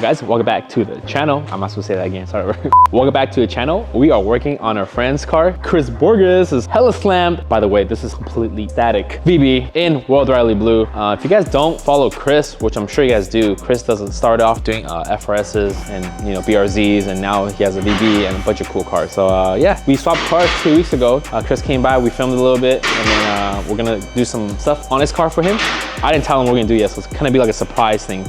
guys? Welcome back to the channel. I'm not supposed to say that again, sorry. Welcome back to the channel. We are working on our friend's car. Chris Borges is hella slammed. By the way, this is completely static VB in World Rally Blue. If you guys don't follow Chris, which I'm sure you guys do, Chris doesn't start off doing FRSs and BRZs, and now he has a VB and a bunch of cool cars. So yeah, we swapped cars 2 weeks ago. Chris came by, we filmed a little bit, and then we're gonna do some stuff on his car for him. I didn't tell him what we're gonna do yet, so it's gonna be like a surprise thing.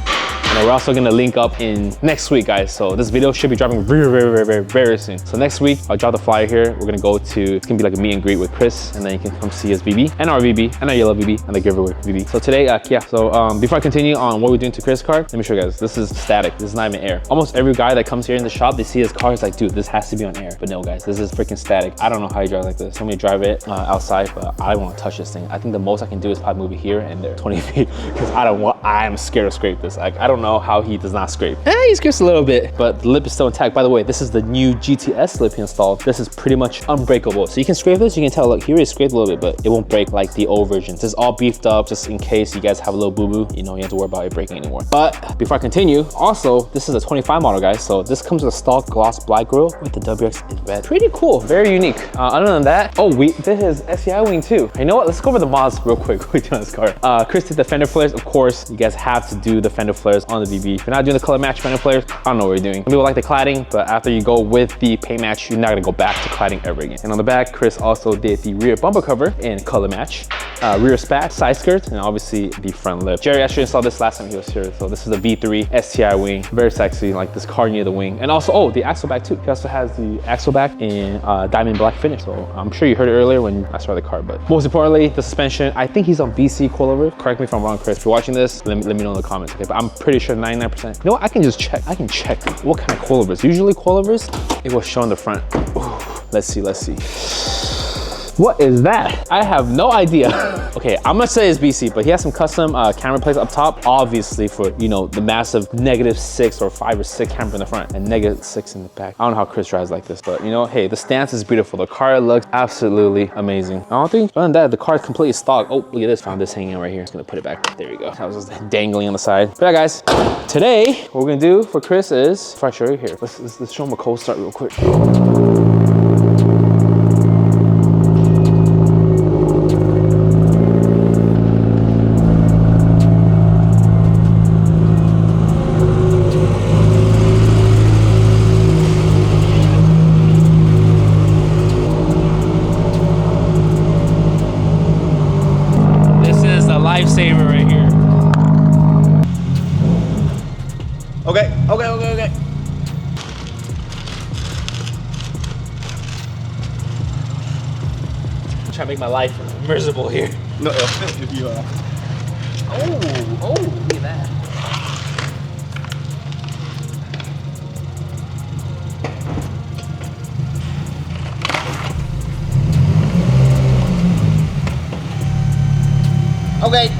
And we're also gonna link up in next week, guys. So this video should be dropping very soon. So next week, I'll drop the flyer here. We're gonna go to, it's gonna be like a meet and greet with Chris, and then you can come see his VB, and our VB, and our yellow VB, and the giveaway VB. So today, yeah, so before I continue on what we're doing to Chris' car, let me show you guys. This is static, this is not even air. Almost every guy that comes here in the shop, they see his car, it's like, dude, this has to be on air. But no, guys, this is freaking static. I don't know how you drive like this. Somebody drive it outside, but I don't wanna touch this thing. I think the most I can do is probably move it here and there, 20 feet, because I'm scared to scrape this. Like, I don't know how he does not scrape. He scrapes a little bit, but the lip is still intact. By the way, this is the new GTS lip he installed. This is pretty much unbreakable. So you can scrape this, you can tell, look, he already scraped a little bit, but it won't break like the old version. This is all beefed up just in case you guys have a little boo-boo, you don't have to worry about it breaking anymore. But before I continue, also, this is a 25 model, guys. So this comes with a stock gloss black grille with the WRX in red. Pretty cool, very unique. Other than that, oh, this is SEI wing too. You know what, let's go over the mods real quick on this car. Chris did the fender flares. Of course, you guys have to do the fender flares on the VB. If you're not doing the color match fender flares, I don't know what you're doing. Some people like the cladding, but after you go with the paint match, you're not gonna go back to cladding ever again. And on the back, Chris also did the rear bumper cover in color match, rear spat, side skirt, and obviously the front lip. Jerry actually installed this last time he was here. So this is a V3 STI wing, very sexy, like this car near the wing. And also, oh, the axle back too. He also has the axle back in diamond black finish. So I'm sure you heard it earlier when I started the car, but most importantly, the suspension. I think he's on BC coilover. Correct me if I'm wrong, Chris. If you're watching this, let me know in the comments, okay? But I'm pretty sure 99%. You know what? I can just check. I can check what kind of coilovers. Usually coilovers, it will show in the front. Ooh, let's see. What is that? I have no idea. Okay, I'm gonna say it's BC, but he has some custom camera plates up top, obviously for, the massive -6 or 5 or 6 camera in the front and -6 in the back. I don't know how Chris drives like this, but hey, the stance is beautiful. The car looks absolutely amazing. I don't think, other than that, the car is completely stock. Oh, look at this, found this hanging right here. Just gonna put it back. There we go. That was just dangling on the side. But yeah, guys, today, what we're gonna do for Chris is, if I show you here, let's show him a cold start real quick. Lifesaver right here. Okay. I'm trying to make my life miserable here. No, if you Oh, look at that.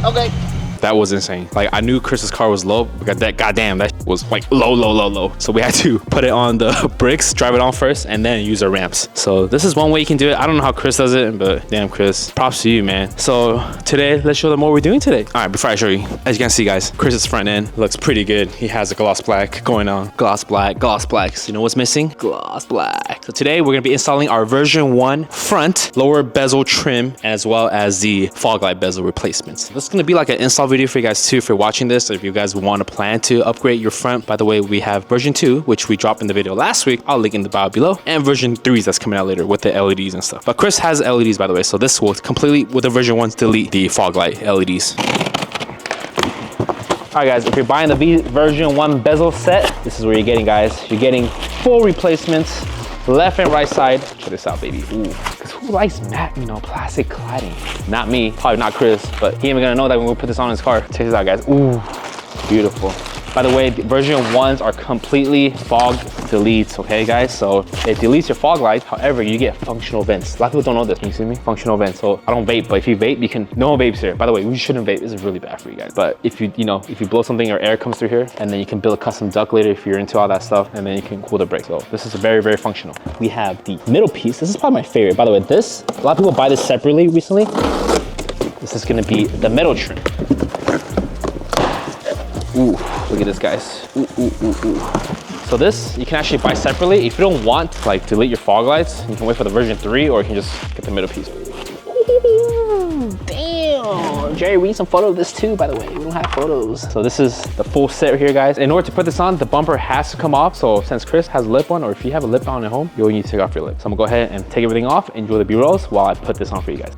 Okay. That was insane. Like, I knew Chris's car was low, but goddamn, that was like low. So we had to put it on the bricks, drive it on first, and then use our ramps. So this is one way you can do it. I don't know how Chris does it, but damn, Chris, props to you, man. So today, let's show them what we're doing today. All right, before I show you, as you can see, guys, Chris's front end looks pretty good. He has a gloss black going on. Gloss blacks. You know what's missing? Gloss black. So today, we're gonna be installing our version 1 front lower bezel trim, as well as the fog light bezel replacements. This is gonna be like an install video for you guys too, if you're watching this, or if you guys want to plan to upgrade your front. By the way, we have version 2, which we dropped in the video last week. I'll link in the bio below, and version 3 that's coming out later with the LEDs and stuff. But Chris has LEDs, by the way, so this will completely, with the version 1, delete the fog light LEDs. All right, guys, if you're buying the version 1 bezel set, this is what you're getting, guys. You're getting full replacements, left and right side. Check this out, baby. Ooh, because who likes matte, plastic cladding? Not me, probably not Chris, but he ain't gonna know that when we put this on his car. Check this out, guys. Ooh, beautiful. By the way, the version 1s are completely fog deletes, okay, guys? So it deletes your fog lights. However, you get functional vents. A lot of people don't know this. Can you see me? Functional vents. So I don't vape, but if you vape, you can. No vapes here. By the way, we shouldn't vape. This is really bad for you guys. But if you, if you blow something or air comes through here, and then you can build a custom duct later if you're into all that stuff, and then you can cool the brakes. So this is very, very functional. We have the middle piece. This is probably my favorite. By the way, a lot of people buy this separately recently. This is gonna be the middle trim. Ooh. look at this, guys. Ooh, ooh, ooh, ooh. So this, you can actually buy separately. If you don't want to like delete your fog lights, you can wait for the version 3 or you can just get the middle piece. Damn, Jerry, we need some photos of this too, by the way. We don't have photos. So this is the full set right here, guys. In order to put this on, the bumper has to come off. So since Chris has a lip on, or if you have a lip on at home, you'll need to take off your lip. So I'm gonna go ahead and take everything off, enjoy the B-rolls while I put this on for you guys.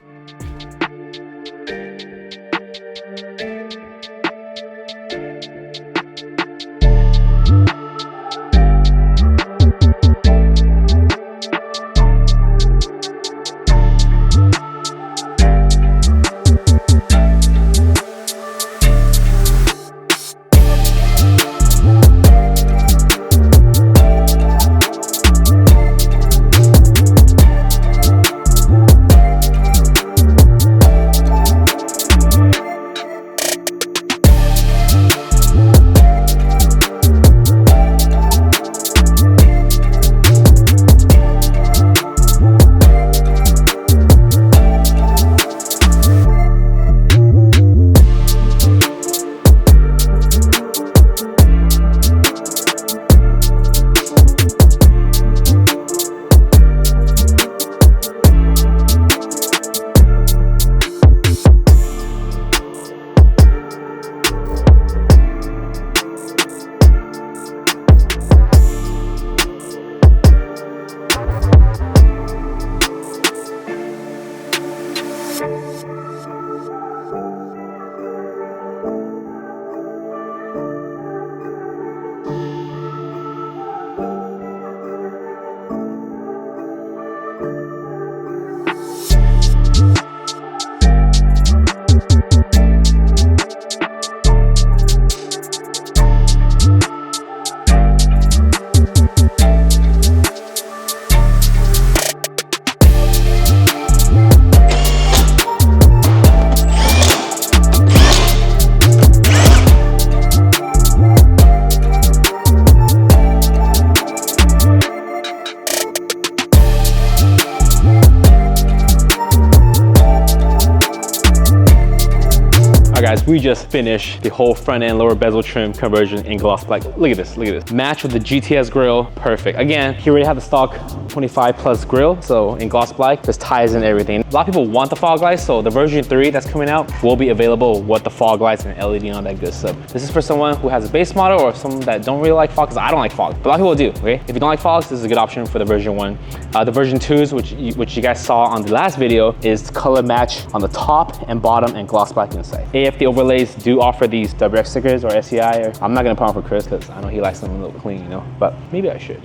Guys, we just finished the whole front end lower bezel trim conversion in gloss black. Look at this, look at this. Match with the GTS grill, perfect. Again, he already had the stock 25 plus grill, so in gloss black, just ties in everything. A lot of people want the fog lights, so the version 3 that's coming out will be available with the fog lights and LED and all that good stuff. This is for someone who has a base model or someone that don't really like fog, because I don't like fog, but a lot of people do, okay? If you don't like fogs, this is a good option for the version 1. The version 2s, which you guys saw on the last video, is color match on the top and bottom and gloss black inside. AFD overlays do offer these WRX stickers or SEI, or I'm not gonna put on for Chris because I know he likes them a little clean, you know, but maybe I should.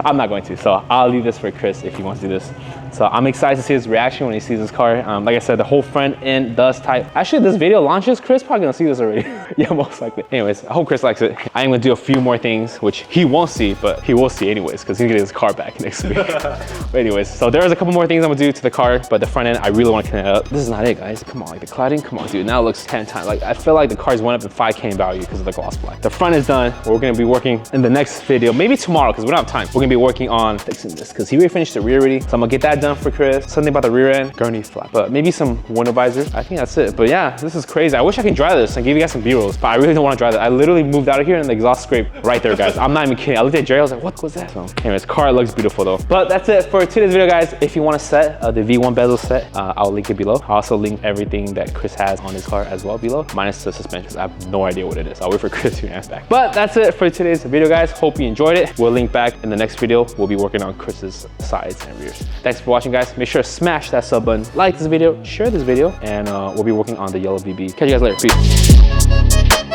I'm not going to, so I'll leave this for Chris if he wants to do this. So I'm excited to see his reaction when he sees this car. Like I said, the whole front end does type. Actually, this video launches, Chris probably gonna see this already. Yeah, most likely. Anyways, I hope Chris likes it. I am gonna do a few more things, which he won't see, but he will see anyways, because he's gonna get his car back next week. But anyways, so there's a couple more things I'm gonna do to the car, but the front end, I really wanna clean it up. This is not it, guys. Come on, like the cladding, come on, dude. Now it looks 10 times. Like, I feel like the car's went up in 5K in value because of the gloss black. The front is done. We're gonna be working in the next video, maybe tomorrow, because we don't have time. We're gonna be working on fixing this, because he already finished the rear already. So I'm gonna get that done for Chris. Something about the rear end, gurney flap, but maybe some window visor. I think that's it. But yeah, this is crazy. I wish I could dry this and give you guys some B-rolls, but I really don't want to dry that. I literally moved out of here and the exhaust scraped right there, guys. I'm not even kidding. I looked at Jerry, I was like, what was that? So anyways, car looks beautiful though. But that's it for today's video, guys. If you want a set, the V1 bezel set, I'll link it below. I'll also link everything that Chris has on his car as well below, minus the suspension, because I have no idea what it is. I'll wait for Chris to answer back. But that's it for today's video, guys. Hope you enjoyed it. We'll link back in the next video. We'll be working on Chris's sides and rears. Thanks for watching, guys. Make sure to smash that sub button, like this video, share this video, and we'll be working on the yellow VB. Catch you guys later. Peace.